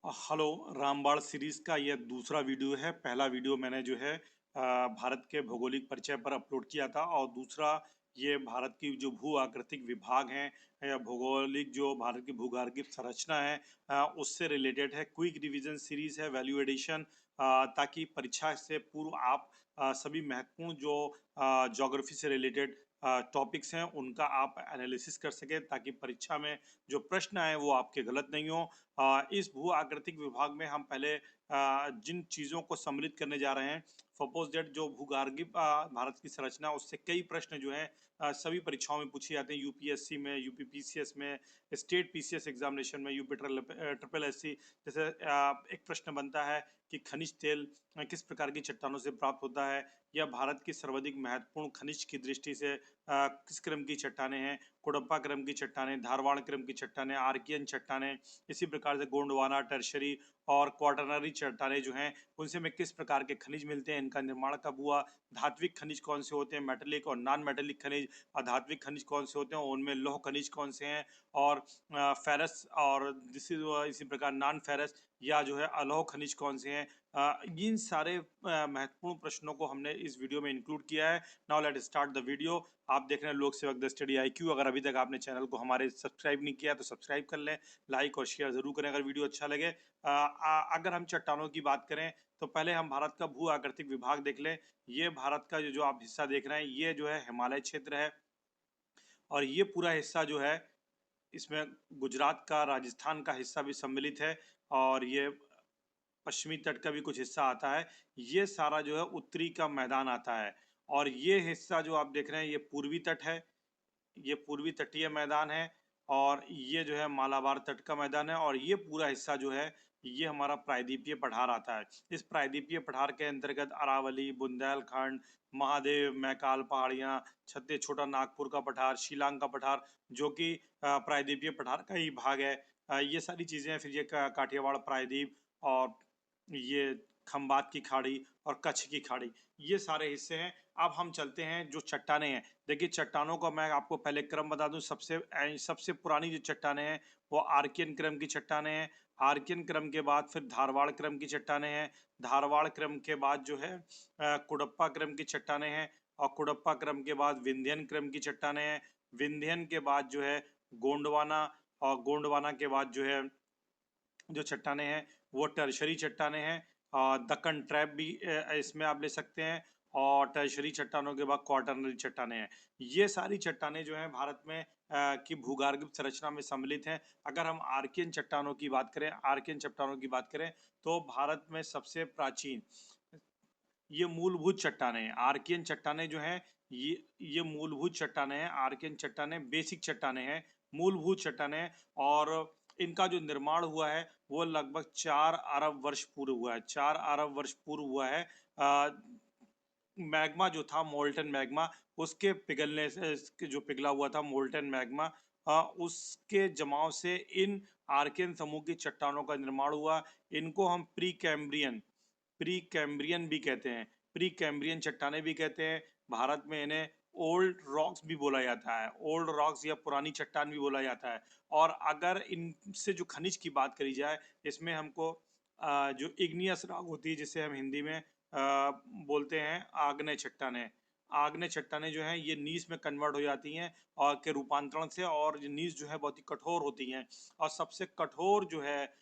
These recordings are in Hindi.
हेलो। रामबाण सीरीज का यह दूसरा वीडियो है। पहला वीडियो मैंने जो है भारत के भौगोलिक परिचय पर अपलोड किया था, और दूसरा ये भारत की जो भू आकृतिक विभाग हैं या भौगोलिक जो भारत की भूगर्भीय संरचना है उससे रिलेटेड है। क्विक रिवीजन सीरीज है, वैल्यू एडिशन, ताकि परीक्षा से पूर्व आप सभी महत्वपूर्ण जो ज्योग्राफी से रिलेटेड टॉपिक्स हैं उनका आप एनालिसिस कर सकें, ताकि परीक्षा में जो प्रश्न आए वो आपके गलत नहीं हो। इस भू आकृतिक विभाग में हम पहले जिन चीज़ों को सम्मिलित करने जा रहे हैं, सपोज दैट जो भूगर्भीय भारत की संरचना, उससे कई प्रश्न जो हैं सभी परीक्षाओं में पूछे जाते हैं। यूपीएससी में, यूपीपीसीएस में, स्टेट पीसीएस एग्जामिनेशन में, यूपी ट्रिपल एससी। जैसे एक प्रश्न बनता है कि खनिज तेल किस प्रकार की चट्टानों से प्राप्त होता है, या भारत की सर्वाधिक महत्वपूर्ण खनिज की दृष्टि से किस क्रम की चट्टानें हैं। कोडप्पा क्रम की चट्टानें, धारवाड़ क्रम की चट्टानें, आर्कियन चट्टानें, इसी प्रकार से गोंडवाना, टर्शरी और क्वाटरनरी चट्टानें जो हैं उनसे में किस प्रकार के खनिज मिलते हैं, इनका निर्माण कब हुआ, धात्विक खनिज कौन से होते हैं, मेटेलिक और नॉन मेटेलिक खनिज, अधात्विक खनिज कौन से होते हैं, उनमें लौह खनिज कौन से हैं, और फेरस और इसी प्रकार नॉन फेरस या जो है अलौह खनिज कौन से हैं। इन सारे महत्वपूर्ण प्रश्नों को हमने इस वीडियो में इंक्लूड किया है। Now let start the video. आप देख रहे हैं लोक सेवक द स्टडी IQ। अगर अभी तक आपने चैनल को हमारे सब्सक्राइब नहीं किया तो सब्सक्राइब कर लें, लाइक और शेयर जरूर करें अगर वीडियो अच्छा लगे। अगर हम चट्टानों की बात करें तो पहले हम भारत का भू आकृतिक विभाग देख लें। ये भारत का जो आप हिस्सा देख रहे हैं ये जो है हिमालय क्षेत्र है, और ये पूरा हिस्सा जो है इसमें गुजरात का, राजस्थान का हिस्सा भी सम्मिलित है, और ये पश्चिमी तट का भी कुछ हिस्सा आता है। ये सारा जो है उत्तरी का मैदान आता है, और ये हिस्सा जो आप देख रहे हैं ये पूर्वी तट है, ये पूर्वी तटीय मैदान है, और ये जो है मालाबार तट का मैदान है, और ये पूरा हिस्सा जो है ये हमारा प्रायद्वीपीय पठार आता है। इस प्रायद्वीपीय पठार के अंतर्गत अरावली, बुंदेलखंड, महादेव, मैकाल पहाड़ियाँ, छत्तीस, छोटा नागपुर का पठार, शिलांग का पठार, जो कि प्रायद्वीपीय पठार का ही भाग है। ये सारी चीजें, फिर ये काठियावाड़ प्रायद्वीप, और ये खंबात की खाड़ी और कच्छ की खाड़ी, ये सारे हिस्से हैं। अब हम चलते हैं जो चट्टानें हैं। देखिए चट्टानों का मैं आपको पहले क्रम बता दूं। सबसे पुरानी जो चट्टानें हैं वो आर्कियन क्रम की चट्टानें हैं। आर्कियन क्रम के बाद फिर धारवाड़ क्रम की चट्टानें हैं। धारवाड़ क्रम के बाद जो है कुडप्पा क्रम की चट्टानें हैं, और कुडप्पा क्रम के बाद विंध्यन क्रम की चट्टानें हैं। विंध्यन के बाद जो है गोंडवाना, और गोंडवाना के बाद जो है जो चट्टानें हैं वो टर्शरी चट्टानें हैं। दक्कन ट्रैप भी इसमें आप ले सकते हैं, और टर्शरी चट्टानों के बाद क्वाटरनरी चट्टानें हैं। ये सारी चट्टानें जो हैं भारत में की भूगर्भीय संरचना में सम्मिलित हैं। अगर हम आर्कियन चट्टानों की बात करें, आर्कियन चट्टानों की बात करें तो भारत में सबसे प्राचीन ये मूलभूत चट्टानें हैं। आर्कियन चट्टानें जो हैं ये मूलभूत चट्टानें हैं। आर्कियन चट्टानें बेसिक चट्टानें हैं, मूलभूत चट्टानें हैं, और इनका जो निर्माण हुआ है वो लगभग 4 अरब वर्ष पूर्व हुआ है। 4 अरब वर्ष पूर्व हुआ है। मैग्मा जो था, मोल्टन मैग्मा, उसके पिघलने से, जो पिघला हुआ था मोल्टन मैग्मा, उसके जमाव से इन आर्कियन समूह की चट्टानों का निर्माण हुआ। इनको हम प्री कैम्ब्रियन भी कहते हैं, प्री कैम्ब्रियन चट्टानें भी कहते हैं। भारत में इन्हें ओल्ड रॉक्स भी बोला जाता है, ओल्ड रॉक्स या पुरानी चट्टान भी बोला जाता है। और अगर इनसे जो खनिज की बात करी जाए, इसमें हमको जो इग्नियस रॉक होती है, जिसे हम हिंदी में बोलते हैं आग्नेय चट्टानें। आग्नेय चट्टानें जो हैं ये नीस में कन्वर्ट हो जाती हैं और के रूपांतरण से, और ये नीस जो है बहुत ही कठोर होती हैं। और सबसे कठोर जो है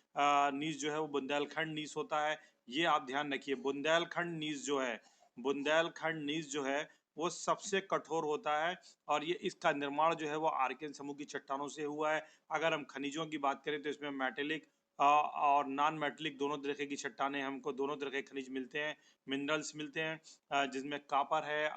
नीस जो है वो बुंदेलखंड नीस होता है। ये आप ध्यान रखिए, बुंदेलखंड नीस जो है, बुंदेलखंड नीस जो है वो सबसे कठोर होता है, और ये इसका निर्माण जो है वो आर्कियन समूह की चट्टानों से हुआ है। अगर हम खनिजों की बात करें तो इसमें मेटेलिक और नॉन मेटेलिक दोनों तरह की चट्टानें, हमको दोनों तरह के खनिज मिलते हैं, मिनरल्स मिलते हैं, जिसमें कापर है,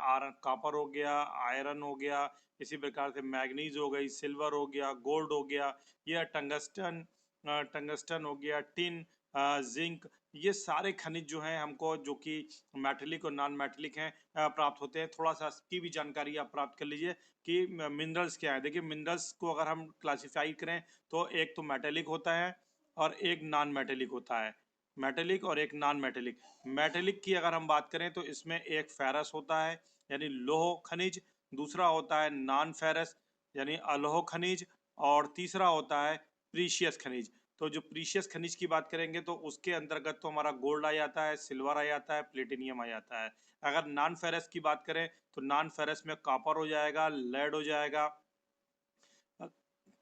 कापर हो गया, आयरन हो गया, इसी प्रकार से मैग्नीज हो गई, सिल्वर हो गया, गोल्ड हो गया, यह टंगस्टन, टंगस्टन हो गया, टिन, जिंक, ये सारे खनिज जो हैं हमको, जो कि मेटेलिक और नॉन मेटेलिक हैं, प्राप्त होते हैं। थोड़ा सा इसकी भी जानकारी आप प्राप्त कर लीजिए कि मिनरल्स क्या है। देखिए मिनरल्स को अगर हम क्लासीफाई करें तो एक तो मेटेलिक होता है और एक नॉन मेटेलिक होता है। मेटेलिक और एक नॉन मेटेलिक। मेटेलिक की अगर हम बात करें तो इसमें एक फेरस होता है यानी लोह खनिज, दूसरा होता है नॉन फेरस यानी अलोह खनिज, और तीसरा होता है प्रीशियस खनिज। तो जो प्रीशियस खनिज की बात करेंगे तो उसके अंतर्गत तो हमारा गोल्ड आ जाता है, सिल्वर आ जाता है, प्लेटिनियम आ जाता है। अगर नॉन फेरस की बात करें तो नॉन फेरस में कॉपर हो जाएगा, लेड हो जाएगा,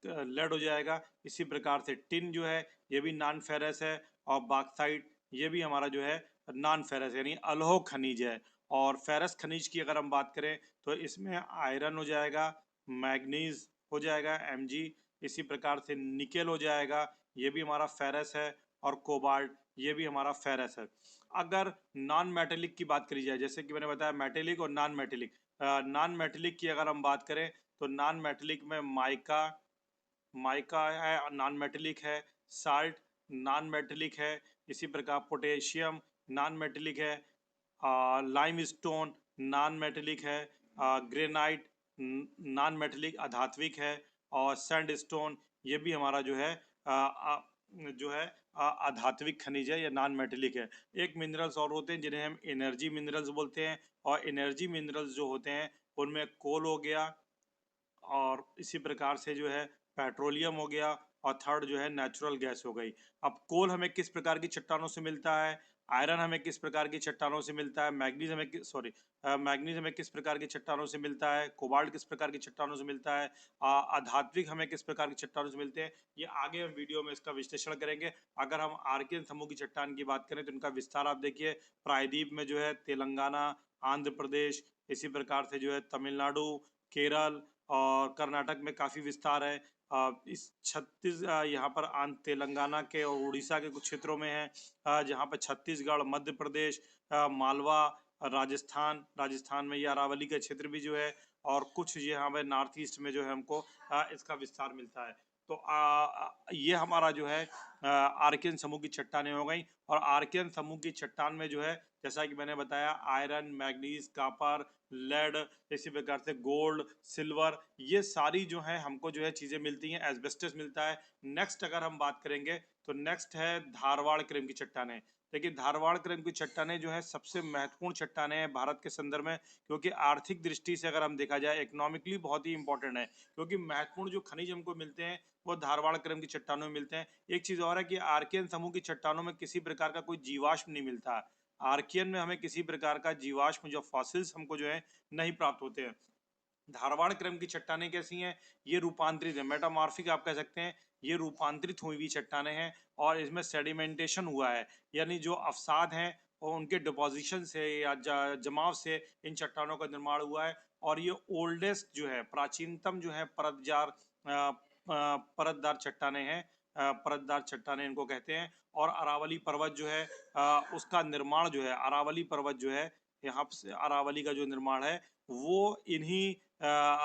लेड हो जाएगा। इसी प्रकार से टिन जो है ये भी नॉन फेरस है, और बॉक्साइट ये भी हमारा जो है नॉन फेरस यानी अलोह खनिज है। और फेरस खनिज की अगर हम बात करें तो इसमें आयरन हो जाएगा, मैग्नीज हो जाएगा Mg, इसी प्रकार से निकेल हो जाएगा, ये भी हमारा फेरस है, और कोबाल्ट ये भी हमारा फेरस है। अगर नॉन मेटेलिक की बात करी जाए, जैसे कि मैंने बताया मेटेलिक और नॉन मेटेलिक, नॉन मेटेलिक की अगर हम बात करें तो नॉन मेटेलिक में माइका, माइका है नॉन मेटेलिक है, साल्ट नॉन मेटेलिक है, इसी प्रकार पोटेशियम नॉन मेटेलिक है, लाइम स्टोन नॉन मेटेलिक है, ग्रेनाइट नॉन मेटेलिक अधात्विक है, और सैंड स्टोन ये भी हमारा जो है जो है अधात्विक खनिज है या नॉन मेटेलिक है। एक मिनरल्स और होते हैं जिन्हें हम एनर्जी मिनरल्स बोलते हैं, और एनर्जी मिनरल्स जो होते हैं उनमें कोल हो गया, और इसी प्रकार से जो है पेट्रोलियम हो गया, और थर्ड जो है नेचुरल गैस हो गई। अब कोल हमें किस प्रकार की चट्टानों से मिलता है, आयरन हमें किस प्रकार की चट्टानों से मिलता है, मैग्नीज हमें सॉरी मैग्नीज हमें किस प्रकार की चट्टानों से मिलता है, कोबाल्ट किस प्रकार की चट्टानों से मिलता है, अधात्विक हमें किस प्रकार की चट्टानों से मिलते हैं, ये आगे हम वीडियो में इसका विश्लेषण करेंगे। अगर हम आर्कियन समूह की चट्टान की बात करें तो इनका विस्तार आप देखिए, प्रायद्वीप में जो है तेलंगाना, आंध्र प्रदेश, इसी प्रकार से जो है तमिलनाडु, केरल और कर्नाटक में काफ़ी विस्तार है। इस यहाँ पर आंध्र तेलंगाना के और उड़ीसा के कुछ क्षेत्रों में है, जहाँ पर छत्तीसगढ़, मध्य प्रदेश, मालवा, राजस्थान में ये अरावली का क्षेत्र भी जो है, और कुछ यहाँ पे नॉर्थ ईस्ट में जो है हमको इसका विस्तार मिलता है। तो ये हमारा जो है आर्कियन समूह की चट्टानें हो गई। और आर्कियन समूह की चट्टान में जो है जैसा कि मैंने बताया आयरन, मैग्नीज, कॉपर, लेड, इसी प्रकार से गोल्ड, सिल्वर, ये सारी जो है हमको जो है चीज़ें मिलती हैं, एस्बेस्टस मिलता है। नेक्स्ट अगर हम बात करेंगे तो नेक्स्ट है धारवाड़ क्रम की चट्टानें। देखिए धारवाड़ क्रम की चट्टानें जो है सबसे महत्वपूर्ण चट्टानें हैं भारत के संदर्भ में, क्योंकि आर्थिक दृष्टि से अगर हम देखा जाए इकोनॉमिकली बहुत ही इंपॉर्टेंट है, क्योंकि महत्वपूर्ण जो खनिज हमको मिलते हैं वो धारवाड़ क्रम की चट्टानों में मिलते हैं। एक चीज़ और है कि आर्कियन समूह की चट्टानों में किसी प्रकार का कोई जीवाश्म नहीं मिलता। आर्कियन में हमें किसी प्रकार का जीवाश्म जो फॉसिल्स हमको जो है नहीं प्राप्त होते हैं। धारवाड़ क्रम की चट्टानें कैसी हैं, ये रूपांतरित है, मेटामॉर्फिक आप कह सकते हैं, ये रूपांतरित हुई हुई चट्टानें हैं, और इसमें सेडिमेंटेशन हुआ है, यानी जो अवसाद हैं और उनके डिपोजिशन से या जमाव से इन चट्टानों का निर्माण हुआ है। और ये ओल्डेस्ट जो है प्राचीनतम जो है परतदार चट्टानें हैं, परतदार चट्टानें इनको कहते हैं। और अरावली पर्वत जो है उसका निर्माण जो है, अरावली पर्वत जो है यहाँ से अरावली का जो निर्माण है वो इन्हीं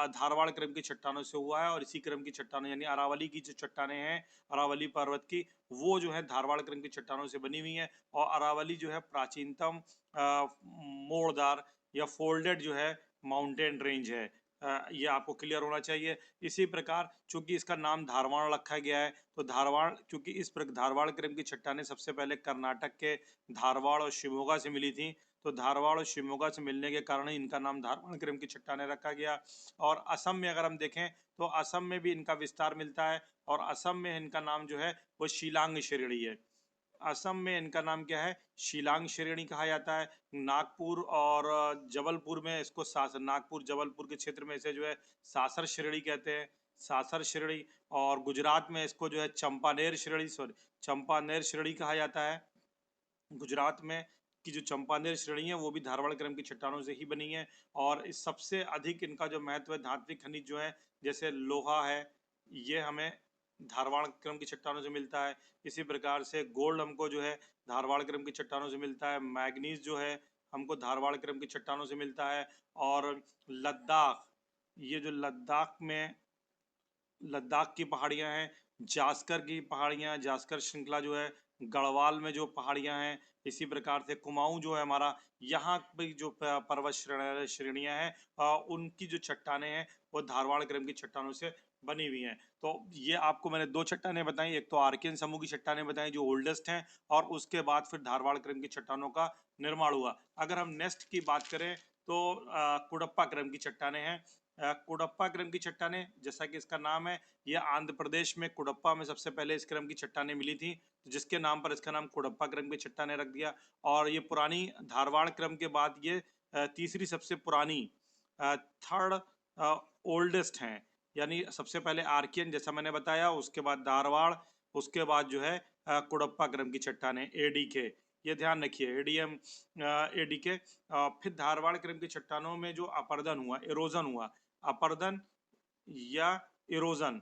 धारवाड़ क्रम की चट्टानों से हुआ है। और इसी क्रम की चट्टानों यानी अरावली की जो चट्टानें हैं अरावली पर्वत की, वो जो है धारवाड़ क्रम की चट्टानों से बनी हुई हैं। और अरावली जो है प्राचीनतम मोड़दार या फोल्डेड जो है माउंटेन रेंज है। ये आपको क्लियर होना चाहिए। इसी प्रकार चूंकि इसका नाम धारवाड़ रखा गया है, तो धारवाड़ चूंकि धारवाड़ क्रम की चट्टानें सबसे पहले कर्नाटक के धारवाड़ और शिवमोगा से मिली थी, तो धारवाड़ और शिवमोगा से मिलने के कारण ही इनका नाम धारवाड़ क्रम की चट्टानें रखा गया। और असम में अगर हम देखें तो असम में भी इनका विस्तार मिलता है, और असम में इनका नाम जो है वो शिलांग श्रेणी है। असम में इनका नाम क्या है, शिलांग श्रेणी कहा जाता है। नागपुर और जबलपुर में इसको सासर, नागपुर जबलपुर के क्षेत्र में इसे जो है सासर श्रेणी कहते हैं, सासर श्रेणी। और गुजरात में इसको जो है चंपानेर श्रेणी, सॉरी चंपानेर श्रेणी कहा जाता है। गुजरात में की जो चंपानेर श्रेणी है वो भी धारवाड़ क्रम की चट्टानों से ही बनी है। और इस सबसे अधिक इनका जो महत्व है धात्विक खनिज जो है जैसे लोहा है, ये हमें धारवाड़ क्रम की चट्टानों से मिलता है। इसी प्रकार से गोल्ड हमको जो है धारवाड़ क्रम की चट्टानों से मिलता है। मैग्नीज जो है हमको धारवाड़ क्रम की चट्टानों से मिलता है। और लद्दाख, ये जो लद्दाख की पहाड़ियाँ हैं, जास्कर की पहाड़ियाँ, जास्कर श्रृंखला जो है, गढ़वाल में जो पहाड़ियाँ हैं, इसी प्रकार से कुमाऊँ जो है हमारा, यहाँ पे जो पर्वत श्रेणियाँ हैं उनकी जो चट्टानें हैं वो धारवाड़ क्रम की चट्टानों से बनी हुई हैं। तो ये आपको मैंने दो चट्टानें बताई, एक तो आर्कियन समूह की चट्टानें बताई जो ओल्डेस्ट हैं, और उसके बाद फिर धारवाड़ क्रम की चट्टानों का निर्माण हुआ। अगर हम नेक्स्ट की बात करें तो कुडप्पा क्रम की चट्टानें हैं। कुडप्पा क्रम की चट्टानें, जैसा कि इसका नाम है, ये आंध्र प्रदेश में कुडप्पा में सबसे पहले इस क्रम की चट्टानें मिली थी, जिसके नाम पर इसका नाम कुडप्पा क्रम की चट्टानें रख दिया। और ये पुरानी धारवाड़ क्रम के बाद ये तीसरी सबसे पुरानी थर्ड ओल्डेस्ट हैं, यानी सबसे पहले आर्कियन जैसा मैंने बताया, उसके बाद धारवाड़, उसके बाद जो है कुडप्पा क्रम की चट्टानें एडीके, ये ध्यान रखिए एडीएम एडीके। फिर धारवाड़ क्रम की चट्टानों में जो अपरदन हुआ, इरोजन हुआ, अपरदन या इरोजन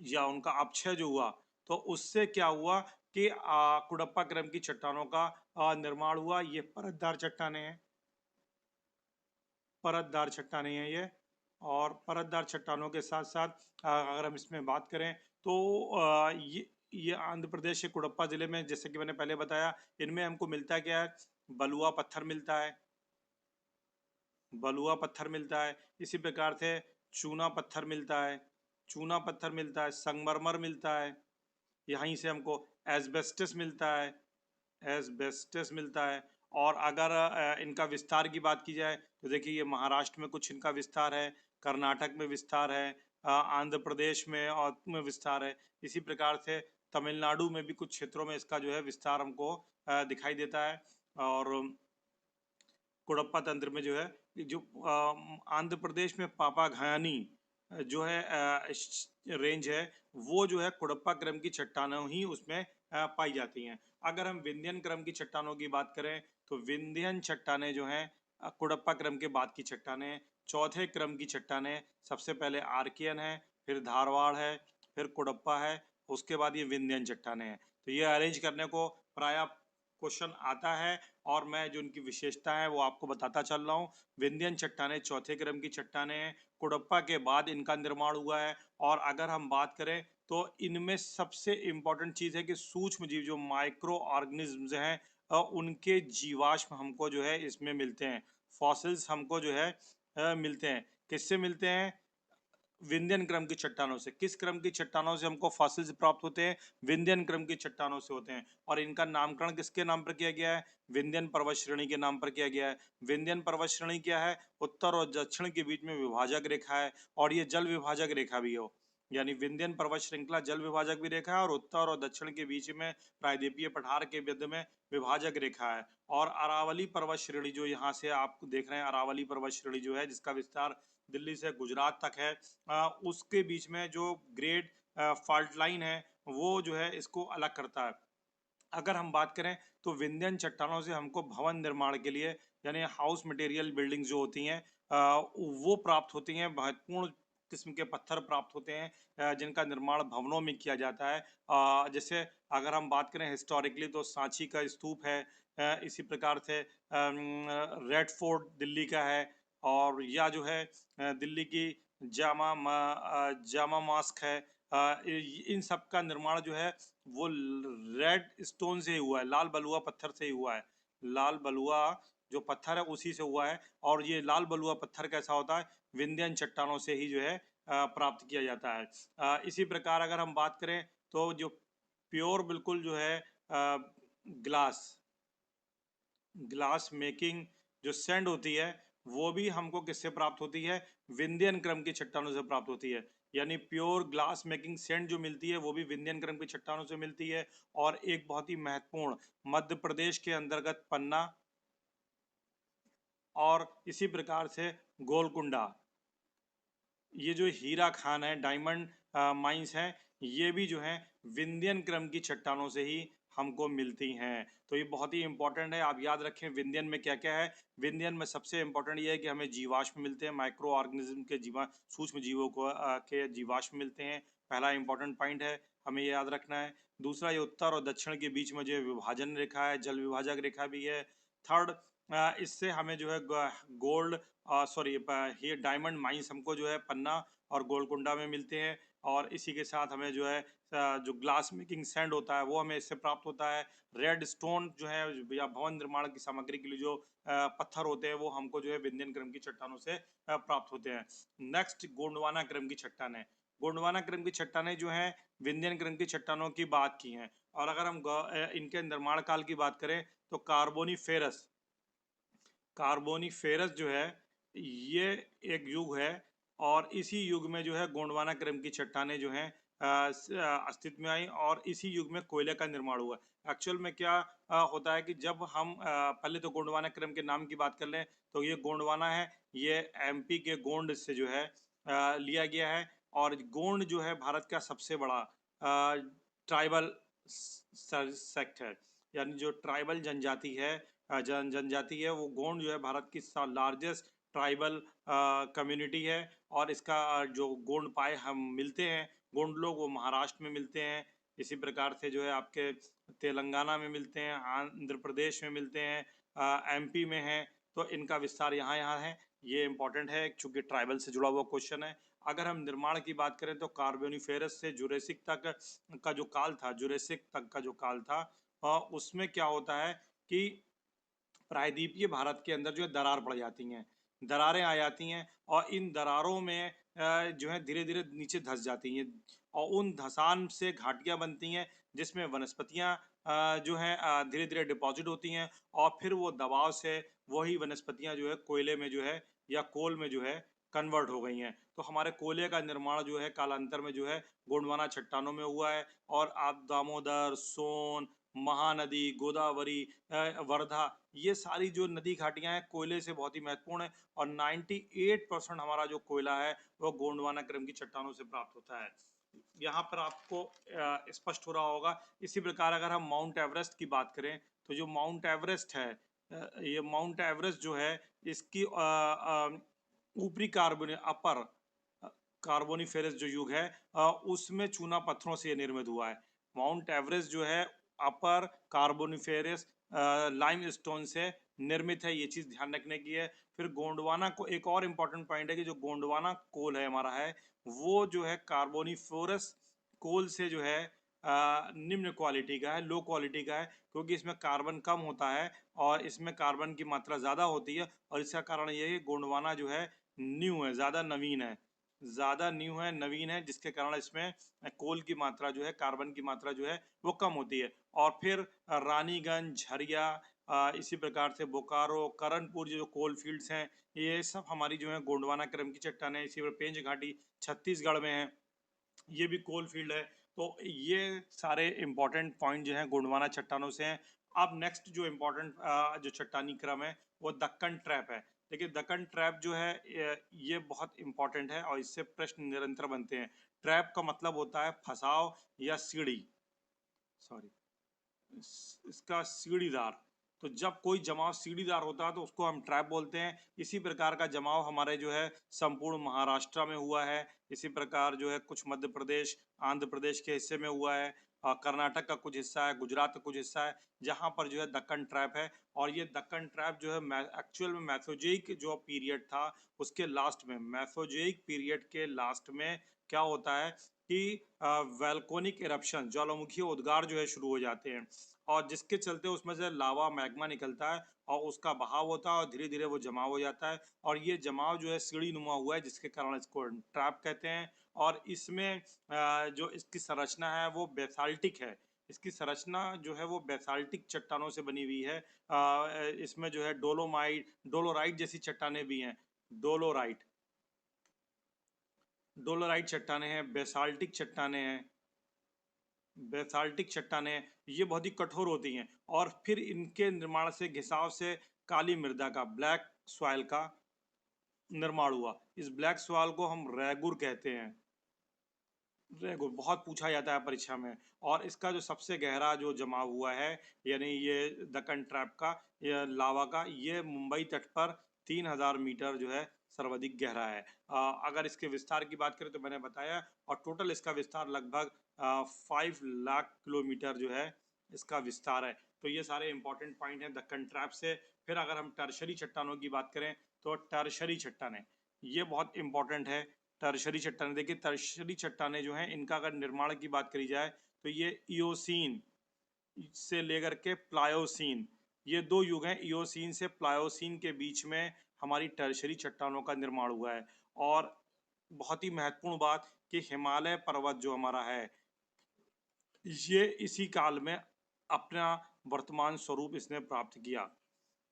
या उनका अपक्षय जो हुआ, तो उससे क्या हुआ कि कुडप्पा क्रम की चट्टानों का निर्माण हुआ। ये परतदार चट्टानें हैं, परतदार चट्टानें हैं ये। और परतदार चट्टानों के साथ साथ अगर हम इसमें बात करें तो ये आंध्र प्रदेश के कुडप्पा जिले में, जैसे कि मैंने पहले बताया, इनमें हमको मिलता क्या है, बलुआ पत्थर मिलता है, बलुआ पत्थर मिलता है। इसी प्रकार से चूना पत्थर मिलता है, चूना पत्थर मिलता है, संगमरमर मिलता है, यहीं से हमको एस्बेस्टस मिलता है, एस्बेस्टस मिलता है। और अगर इनका विस्तार की बात की जाए तो देखिए ये महाराष्ट्र में कुछ इनका विस्तार है, कर्नाटक में विस्तार है, आंध्र प्रदेश में और में विस्तार है। इसी प्रकार से तमिलनाडु में भी कुछ क्षेत्रों में इसका जो है विस्तार हमको दिखाई देता है। और कुडप्पा तंत्र में जो है, जो आंध्र प्रदेश में पापा घानी जो है रेंज है, वो जो है कुडप्पा क्रम की चट्टानों ही उसमें पाई जाती हैं। अगर हम विंध्यन क्रम की चट्टानों की बात करें तो विंध्यन चट्टानें जो हैं कुडप्पा क्रम के बाद की चट्टानें, चौथे क्रम की चट्टानें, सबसे पहले आर्कियन है, फिर धारवाड़ है, फिर कुडप्पा है, उसके बाद ये विंध्यन चट्टानें हैं। तो ये अरेंज करने को प्राय क्वेश्चन आता है, और मैं जो उनकी विशेषता है वो आपको बताता चल रहा हूँ। विंध्यन चट्टानें चौथे क्रम की चट्टानें हैं, कुडप्पा के बाद इनका निर्माण हुआ है। और अगर हम बात करें तो इनमें सबसे इम्पोर्टेंट चीज़ है कि सूक्ष्म जीव जो माइक्रो ऑर्गेनिज्म्स हैं उनके जीवाश्म हमको जो है इसमें मिलते हैं, फॉसिल्स हमको जो है मिलते हैं। किससे मिलते हैं? विंध्यन क्रम की चट्टानों से। किस क्रम की चट्टानों से हमको फॉसिल्स प्राप्त होते हैं? विंध्यन क्रम की चट्टानों से होते हैं। और इनका नामकरण किसके नाम पर किया गया है? विंध्यन पर्वत श्रेणी के नाम पर किया गया है। विंध्यन पर्वत श्रेणी क्या है? उत्तर और दक्षिण के बीच में विभाजक रेखा है, और ये जल विभाजक रेखा भी हो, यानी विंध्यन पर्वत श्रृंखला जल विभाजक भी रेखा है और उत्तर और दक्षिण के बीच में प्रायद्वीपीय पठार के मध्य में विभाजक रेखा है। और अरावली पर्वत श्रेणी जो यहाँ से आप देख रहे हैं, अरावली पर्वत श्रेणी जो है जिसका विस्तार दिल्ली से गुजरात तक है, उसके बीच में जो ग्रेट फॉल्ट लाइन है वो जो है इसको अलग करता है। अगर हम बात करें तो विंध्यन चट्टानों से हमको भवन निर्माण के लिए, यानी हाउस मटेरियल बिल्डिंग जो होती हैं वो प्राप्त होती हैं, महत्वपूर्ण किस्म के पत्थर प्राप्त होते हैं जिनका निर्माण भवनों में किया जाता है। जैसे अगर हम बात करें हिस्टोरिकली तो सांची का स्तूप है, इसी प्रकार से रेड फोर्ट दिल्ली का है, और या जो है दिल्ली की जामा मॉस्क है। इन सब का निर्माण जो है वो रेड स्टोन से ही हुआ है, लाल बलुआ पत्थर से ही हुआ है। लाल बलुआ जो पत्थर है उसी से हुआ है, और ये लाल बलुआ पत्थर कैसा होता है? विंध्यन चट्टानों से ही जो है प्राप्त किया जाता है। इसी प्रकार अगर हम बात करें तो जो प्योर बिल्कुल जो है ग्लास ग्लास मेकिंग जो सैंड होती है वो भी हमको किससे प्राप्त होती है? विंध्यन क्रम की चट्टानों से प्राप्त होती है। यानी प्योर ग्लास मेकिंग सैंड जो मिलती है वो भी विंध्यन क्रम की चट्टानों से मिलती है। और एक बहुत ही महत्वपूर्ण, मध्य प्रदेश के अंतर्गत पन्ना, और इसी प्रकार से गोलकुंडा, ये जो हीरा खान है, डायमंड माइंस हैं, ये भी जो है विंध्यन क्रम की चट्टानों से ही हमको मिलती हैं। तो ये बहुत ही इंपॉर्टेंट है, आप याद रखें विंध्यन में क्या क्या है। विंध्यन में सबसे इंपॉर्टेंट ये है कि हमें जीवाश्म मिलते हैं, माइक्रो ऑर्गेनिज्म के सूक्ष्म जीवों को के जीवाश्म मिलते हैं। पहला इंपॉर्टेंट पॉइंट है, हमें ये याद रखना है। दूसरा, ये उत्तर और दक्षिण के बीच में जो विभाजन रेखा है, जल विभाजक रेखा भी है। थर्ड, इससे हमें जो है गोल्ड सॉरी ये डायमंड माइंस हमको जो है पन्ना और गोलकुंडा में मिलते हैं। और इसी के साथ हमें जो है जो ग्लास मेकिंग सैंड होता है वो हमें इससे प्राप्त होता है। रेड स्टोन जो है या भवन निर्माण की सामग्री के लिए जो पत्थर होते हैं वो हमको जो है विंध्यन क्रम की चट्टानों से प्राप्त होते हैं। नेक्स्ट, गोंडवाना क्रम की चट्टानें। गोंडवाना क्रम की चट्टानें जो हैं विंध्यन क्रम की चट्टानों की बात की हैं। और अगर हम इनके निर्माण काल की बात करें तो कार्बोनीफेरस जो है ये एक युग है और इसी युग में जो है गोंडवाना क्रम की चट्टानें जो हैं अस्तित्व में आई और इसी युग में कोयले का निर्माण हुआ। एक्चुअल में क्या होता है कि जब हम पहले तो गोंडवाना क्रम के नाम की बात कर लें तो ये गोंडवाना है, ये एमपी के गोंड से जो है लिया गया है और गोंड जो है भारत का सबसे बड़ा ट्राइबल सेक्ट है, यानी जो ट्राइबल जनजाति है जनजाति है वो गोंड जो है भारत की लार्जेस्ट ट्राइबल कम्युनिटी है और इसका जो गोंड पाए हम मिलते हैं गोंड लोग वो महाराष्ट्र में मिलते हैं। इसी प्रकार से जो है आपके तेलंगाना में मिलते हैं, आंध्र प्रदेश में मिलते हैं, एमपी में है। तो इनका विस्तार यहाँ यहाँ है। ये इंपॉर्टेंट है क्योंकि ट्राइबल से जुड़ा हुआ क्वेश्चन है। अगर हम निर्माण की बात करें तो कार्बोनिफेरस से जुरेसिक तक का जो काल था, जुरेसिक तक का जो काल था उसमें क्या होता है कि प्रायद्वीपीय भारत के अंदर जो है दरार पड़ जाती हैं, दरारें आ जाती हैं और इन दरारों में जो है धीरे धीरे नीचे धंस जाती हैं और उन धसान से घाटियां बनती हैं जिसमें वनस्पतियां जो है धीरे धीरे डिपॉजिट होती हैं और फिर वो दबाव से वही वनस्पतियां जो है कोयले में जो है या कोल में जो है कन्वर्ट हो गई हैं। तो हमारे कोयले का निर्माण जो है कालांतर में जो है गोंडवाना चट्टानों में हुआ है और आप दामोदर, सोन, महानदी, गोदावरी, वर्धा, ये सारी जो नदी घाटियां हैं कोयले से बहुत ही महत्वपूर्ण है और 98% हमारा जो कोयला है वो गोंडवाना क्रम की चट्टानों से प्राप्त होता है। यहाँ पर आपको स्पष्ट हो रहा होगा। इसी प्रकार अगर हम माउंट एवरेस्ट की बात करें तो जो माउंट एवरेस्ट है ये माउंट एवरेस्ट जो है इसकी ऊपरी कार्बन अपर कार्बोनिफेरस जो युग है उसमें चूना पत्थरों से ये निर्मित हुआ है। माउंट एवरेस्ट जो है अपर कार्बोनिफेरस लाइमस्टोन से निर्मित है, ये चीज ध्यान रखने की है। फिर गोंडवाना को एक और इम्पोर्टेंट पॉइंट है कि जो गोंडवाना कोल है हमारा है वो जो है कार्बोनिफोरस कोल से जो है निम्न क्वालिटी का है, लो क्वालिटी का है क्योंकि इसमें कार्बन कम होता है और इसमें कार्बन की मात्रा ज़्यादा होती है और इसका कारण ये है कि गोंडवाना जो है न्यू है, ज़्यादा नवीन है, ज़्यादा न्यू है, नवीन है, जिसके कारण इसमें कोल की मात्रा जो है कार्बन की मात्रा जो है वो कम होती है। और फिर रानीगंज, झरिया, इसी प्रकार से बोकारो, करणपुर जो कोल फील्ड्स हैं ये सब हमारी जो है गोंडवाना क्रम की चट्टानें, इसी प्रकार पेंच घाटी छत्तीसगढ़ में है, ये भी कोल फील्ड है। तो ये सारे इंपॉर्टेंट पॉइंट जो हैं गोंडवाना चट्टानों से हैं। अब नेक्स्ट जो इम्पोर्टेंट जो चट्टानी क्रम है वो दक्कन ट्रैप है। देखिए दक्कन ट्रैप जो है ये बहुत इंपॉर्टेंट है और इससे प्रश्न निरंतर बनते हैं। ट्रैप का मतलब होता है फंसाव या सीढ़ी, सॉरी इसका सीढ़ीदार। तो जब कोई जमाव सीढ़ीदार होता है तो उसको हम ट्रैप बोलते हैं। इसी प्रकार का जमाव हमारे जो है संपूर्ण महाराष्ट्र में हुआ है। इसी प्रकार जो है कुछ मध्य प्रदेश, आंध्र प्रदेश के हिस्से में हुआ है, कर्नाटक का कुछ हिस्सा है, गुजरात का कुछ हिस्सा है, जहाँ पर जो है दक्कन ट्रैप है। और ये दक्कन ट्रैप जो है एक्चुअल में मैथोजेइक जो पीरियड था उसके लास्ट में, मैथोजेइक पीरियड के लास्ट में क्या होता है कि वैल्कोनिक इरप्शन, ज्वालामुखी उद्गार जो है शुरू हो जाते हैं और जिसके चलते उसमें से लावा मैग्मा निकलता है और उसका बहाव होता है और धीरे धीरे वो जमाव हो जाता है और ये जमाव जो है सीढ़ी नुमा हुआ है जिसके कारण इसको ट्रैप कहते हैं। और इसमें जो इसकी संरचना है वो बेसाल्टिक है, इसकी संरचना जो है वो बेसाल्टिक चट्टानों से बनी हुई है। इसमें जो है डोलोमाइट, डोलोराइट जैसी चट्टानें भी हैं, डोलोराइट, डोलोराइट चट्टानें हैं, बेसाल्टिक चट्टानें हैं, बेसाल्टिक चट्टानें ये बहुत ही कठोर होती हैं और फिर इनके निर्माण से घिसाव से काली मृदा का, ब्लैक सॉइल का निर्माण हुआ। इस ब्लैक सॉइल को हम रैगुर कहते हैं। रैगुर बहुत पूछा जाता है परीक्षा में और इसका जो सबसे गहरा जो जमा हुआ है यानी ये दक्कन ट्रैप का, ये लावा का, ये मुंबई तट पर 3000 मीटर जो है सर्वाधिक गहरा है। अगर इसके विस्तार की बात करें तो मैंने बताया और टोटल इसका विस्तार लगभग 5 लाख किलोमीटर जो है इसका विस्तार है। तो ये सारे इंपॉर्टेंट पॉइंट हैं दक्कन ट्रैप से। फिर अगर हम टर्शरी चट्टानों की बात करें तो टर्शरी चट्टानें ये बहुत इंपॉर्टेंट है। टर्शरी चट्टानें देखिए, टर्शरी चट्टानें जो हैं इनका अगर निर्माण की बात करी जाए तो ये इयोसीन से लेकर के प्लायोसीन, ये दो युग हैं, इयोसीन से प्लायोसीन के बीच में हमारी टर्शरी चट्टानों का निर्माण हुआ है। और बहुत ही महत्वपूर्ण बात कि हिमालय पर्वत जो हमारा है ये इसी काल में अपना वर्तमान स्वरूप इसने प्राप्त किया।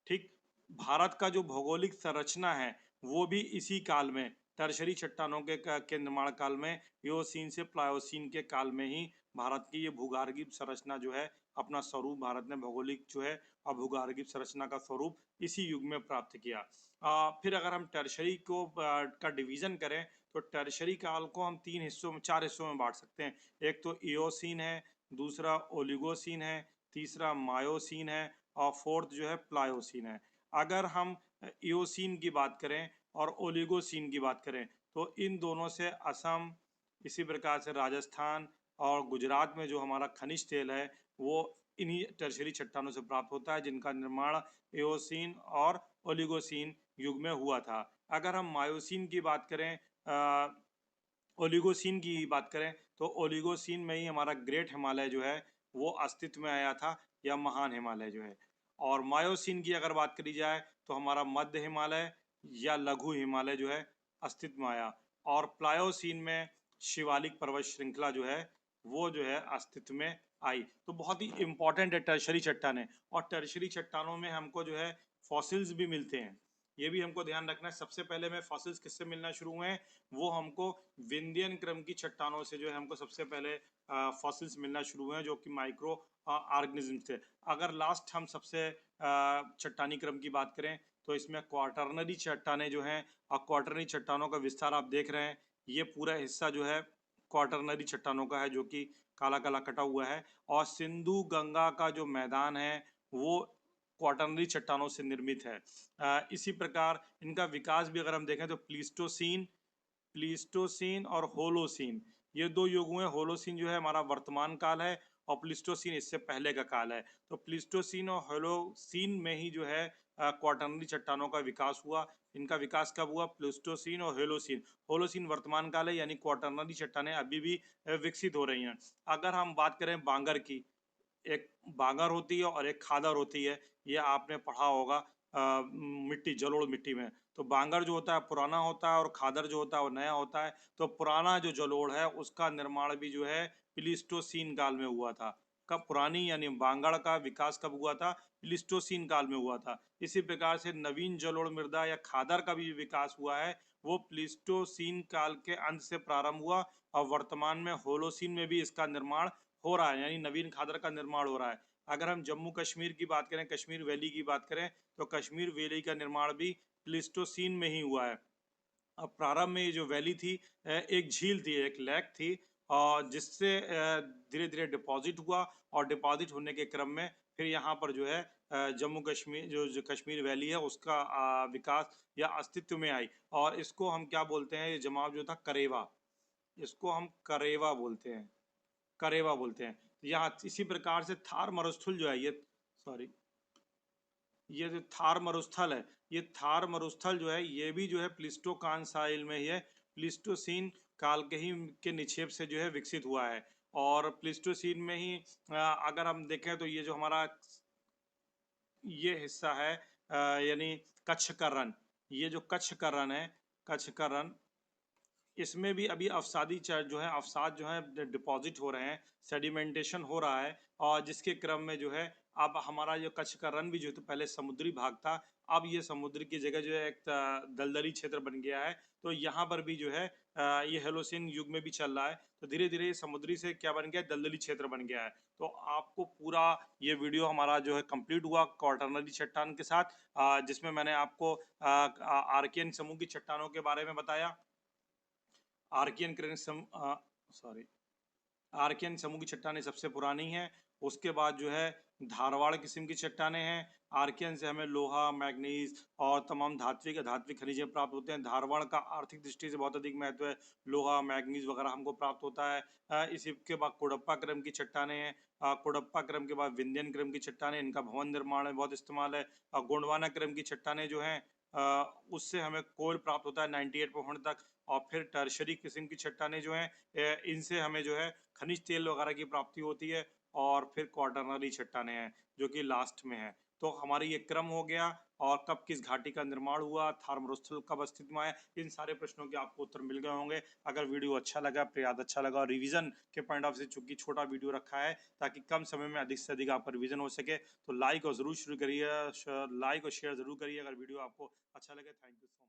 ठीक, भारत का जो भौगोलिक संरचना है वो भी इसी काल में, टर्शरी चट्टानों के निर्माण काल में, इओसीन से प्लायोसीन के काल में ही भारत की ये भूगर्भीय संरचना जो है अपना स्वरूप, भारत ने भौगोलिक जो है और भूगर्भीय संरचना का स्वरूप इसी युग में प्राप्त किया। फिर अगर हम टर्शरी को का डिवीजन करें तो टर्शरी काल को हम तीन हिस्सों में, चार हिस्सों में बांट सकते हैं। एक तो इओसीन है, दूसरा ओलिगोसीन है, तीसरा मायोसीन है और फोर्थ जो है प्लायोसीन है। अगर हम इओसीन की बात करें और ओलिगोसीन की बात करें तो इन दोनों से असम, इसी प्रकार से राजस्थान और गुजरात में जो हमारा खनिज तेल है वो इन्हीं टर्शरी चट्टानों से प्राप्त होता है, जिनका निर्माण एओसीन और ओलिगोसीन युग में हुआ था। अगर हम मायोसीन की बात करें, ओलिगोसीन की बात करें तो ओलिगोसीन में ही हमारा ग्रेट हिमालय जो है वो अस्तित्व में आया था, या महान हिमालय जो है। और मायोसीन की अगर बात करी जाए तो हमारा मध्य हिमालय या लघु हिमालय जो है अस्तित्व में आया। और प्लायोसीन में शिवालिक पर्वत श्रृंखला जो है वो जो है अस्तित्व में आई। तो बहुत ही इंपॉर्टेंट है टर्शरी चट्टानें। और टर्शरी चट्टानों में हमको जो है फॉसिल्स भी मिलते हैं, ये भी हमको ध्यान रखना है। सबसे पहले में फॉसिल्स किससे मिलना शुरू हुए हैं, वो हमको विंध्यन क्रम की चट्टानों से जो है हमको सबसे पहले फॉसिल्स मिलना शुरू हुए हैं, जो कि माइक्रो ऑर्गेनिज्म थे। अगर लास्ट हम सबसे चट्टानी क्रम की बात करें तो इसमें क्वाटरनरी चट्टानें जो हैं, और क्वाटरनरी चट्टानों का विस्तार आप देख रहे हैं, ये पूरा हिस्सा जो है क्वाटरनरी चट्टानों का है, जो कि काला काला कटा हुआ है। और सिंधु गंगा का जो मैदान है वो क्वाटरनरी चट्टानों से निर्मित है। इसी प्रकार इनका विकास भी अगर हम देखें तो प्लीस्टोसीन और होलोसीन, ये दो युग हुए। होलोसीन जो है हमारा वर्तमान काल है और प्लीस्टोसीन इससे पहले का काल है। तो प्लीस्टोसीन और होलोसीन में ही जो है क्वाटरनरी चट्टानों का विकास हुआ। इनका विकास कब हुआ, प्लीस्टोसीन और होलोसीन। होलोसीन वर्तमान काल है, यानी क्वाटरनरी चट्टानें अभी भी विकसित हो रही हैं। अगर हम बात करें बांगर की, एक बांगर होती है और एक खादर होती है, ये आपने पढ़ा होगा मिट्टी, जलोढ़ मिट्टी में। तो बांगर जो होता है पुराना होता है और खादर जो होता है वो नया होता है। तो पुराना जो जलोढ़ है उसका निर्माण भी जो है प्लीस्टोसीन काल में हुआ था। कब, पुरानी यानी बांगर का विकास कब हुआ था, प्लीस्टोसीन काल में हुआ था। इसी प्रकार से नवीन जलोढ़ मृदा या खादर का भी विकास हुआ है, वो प्लीस्टोसीन काल के अंत से प्रारंभ हुआ और वर्तमान में होलोसीन में भी इसका निर्माण हो रहा है, यानी नवीन खादर का निर्माण हो रहा है। अगर हम जम्मू कश्मीर की बात करें, कश्मीर वैली की बात करें, तो कश्मीर वैली का निर्माण भी प्लीस्टोसीन में ही हुआ है। अब प्रारंभ में ये जो वैली थी एक झील थी, एक लेक थी, और जिससे धीरे धीरे डिपॉजिट हुआ, और डिपॉजिट होने के क्रम में फिर यहाँ पर जो है जम्मू कश्मीर जो कश्मीर वैली है उसका विकास या अस्तित्व में आई। और इसको हम क्या बोलते हैं, ये जमाव जो था करेवा, इसको हम करेवा बोलते हैं, करेवा बोलते हैं। यहाँ इसी प्रकार से थार मरुस्थल जो है, ये सॉरी, ये जो थार मरुस्थल है, ये थार मरुस्थल जो है ये भी जो है प्लिस्टोकान साइल में ही है। प्लिस्टोसीन काल के ही के निक्षेप से जो है विकसित हुआ है। और प्लिस्टोसीन में ही अगर हम देखें तो ये जो हमारा ये हिस्सा है यानी कच्छ का रन, ये जो कच्छ का रन है, कच्छ का रन, इसमें भी अभी अवसादी जो है, अवसाद जो है डिपॉजिट हो रहे हैं, सेडिमेंटेशन हो रहा है। और जिसके क्रम में जो है अब हमारा जो कच्छ का रन भी जो तो पहले समुद्री भाग था, अब ये समुद्र की जगह जो है एक दलदली क्षेत्र बन गया है। तो यहाँ पर भी जो है ये हेलोसिन युग में भी चल रहा है। तो धीरे धीरे समुद्री से क्या बन गया, दलदली क्षेत्र बन गया है। तो आपको पूरा ये वीडियो हमारा जो है कंप्लीट हुआ क्वाटरनरी चट्टान के साथ, जिसमें मैंने आपको आर्कियन समूह की चट्टानों के बारे में बताया। आर्कियन सॉरी, आर्कियन समूह की चट्टानें सबसे पुरानी हैं। उसके बाद जो है धारवाड़ किस्म की चट्टानें हैं। आर्कियन से हमें लोहा, मैग्नीज और तमाम धात्विक धात्विक खनिजें प्राप्त होते हैं। धारवाड़ का आर्थिक दृष्टि से बहुत अधिक महत्व है, लोहा मैग्नीज वगैरह हमको प्राप्त होता है। इसी के बाद कोडप्पा क्रम की चट्टानें हैं। कोडप्पा क्रम के बाद विंध्यन क्रम की चट्टानें, इनका भवन निर्माण में बहुत इस्तेमाल है। गोंडवाना क्रम की चट्टानें जो हैं उससे हमें कोल प्राप्त होता है 98% तक। और फिर टर्शरी किस्म की चट्टानें जो हैं इनसे हमें जो है खनिज तेल वगैरह की प्राप्ति होती है। और फिर क्वाटरनरी चट्टानें हैं जो कि लास्ट में है। तो हमारी ये क्रम हो गया। और कब किस घाटी का निर्माण हुआ, थार मरुस्थल कब अस्तित्व में आया, इन सारे प्रश्नों के आपको उत्तर मिल गए होंगे। अगर वीडियो अच्छा लगा, प्रयास अच्छा लगा और रिवीजन के पॉइंट ऑफ से चूंकि छोटा वीडियो रखा है ताकि कम समय में अधिक से अधिक आपका रिवीजन हो सके, तो लाइक और जरूर शुरू करिए, लाइक और शेयर जरूर करिए अगर वीडियो आपको अच्छा लगे। Thank you so much.